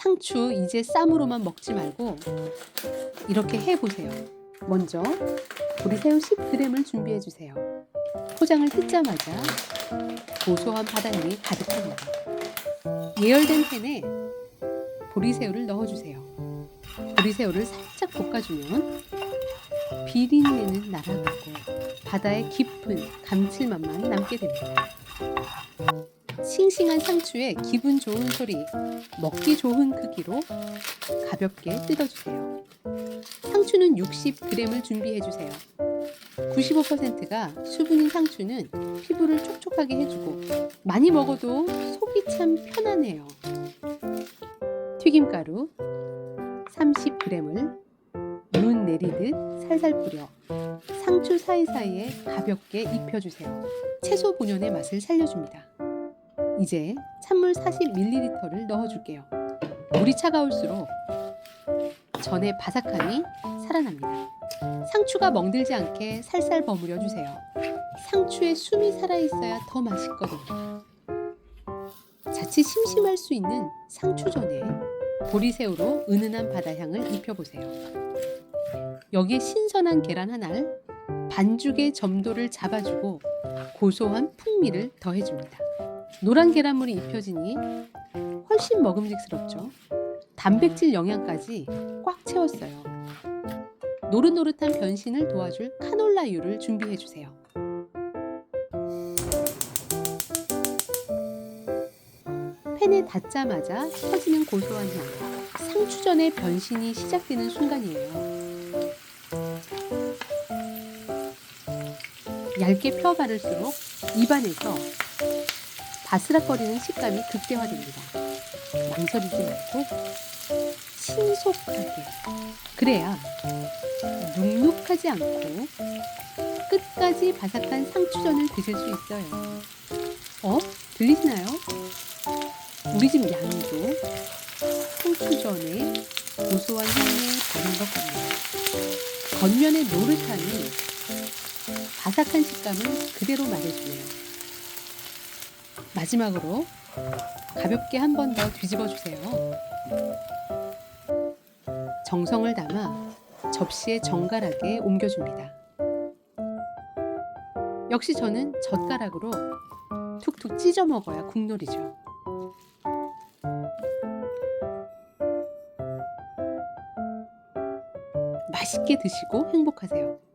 상추 이제 쌈으로만 먹지 말고 이렇게 해보세요. 먼저 보리새우 10g을 준비해 주세요. 포장을 뜯자마자 고소한 바닷물이 가득합니다. 예열된 팬에 보리새우를 넣어주세요. 보리새우를 살짝 볶아주면 비린내는 날아가고 바다의 깊은 감칠맛만 남게 됩니다. 싱싱한 상추에 기분 좋은 소리, 먹기 좋은 크기로 가볍게 뜯어주세요. 상추는 60g을 준비해주세요. 95%가 수분인 상추는 피부를 촉촉하게 해주고 많이 먹어도 속이 참 편하네요. 튀김가루 30g을 눈 내리듯 살살 뿌려 상추 사이사이에 가볍게 입혀주세요. 채소 본연의 맛을 살려줍니다. 이제 찬물 40ml를 넣어줄게요. 물이 차가울수록 전의 바삭함이 살아납니다. 상추가 멍들지 않게 살살 버무려 주세요. 상추에 숨이 살아있어야 더 맛있거든요. 자칫 심심할 수 있는 상추전에 보리새우로 은은한 바다향을 입혀보세요. 여기에 신선한 계란 하나를 반죽의 점도를 잡아주고 고소한 풍미를 더해줍니다. 노란 계란물이 입혀지니 훨씬 먹음직스럽죠. 단백질 영양까지 꽉 채웠어요. 노릇노릇한 변신을 도와줄 카놀라유를 준비해주세요. 팬에 닿자마자 퍼지는 고소한 향, 상추전의 변신이 시작되는 순간이에요. 얇게 펴 바를수록 입안에서 바스락거리는 식감이 극대화됩니다. 망설이지 말고 신속하게, 그래야 눅눅하지 않고 끝까지 바삭한 상추전을 드실 수 있어요. 들리시나요? 우리 집 양도 상추전에 고소한 향이 배는 것 같네요. 겉면의 노릇함이 바삭한 식감을 그대로 말해주네요. 마지막으로 가볍게 한 번 더 뒤집어 주세요. 정성을 담아 접시에 정갈하게 옮겨줍니다. 역시 저는 젓가락으로 툭툭 찢어 먹어야 국룰이죠. 맛있게 드시고 행복하세요.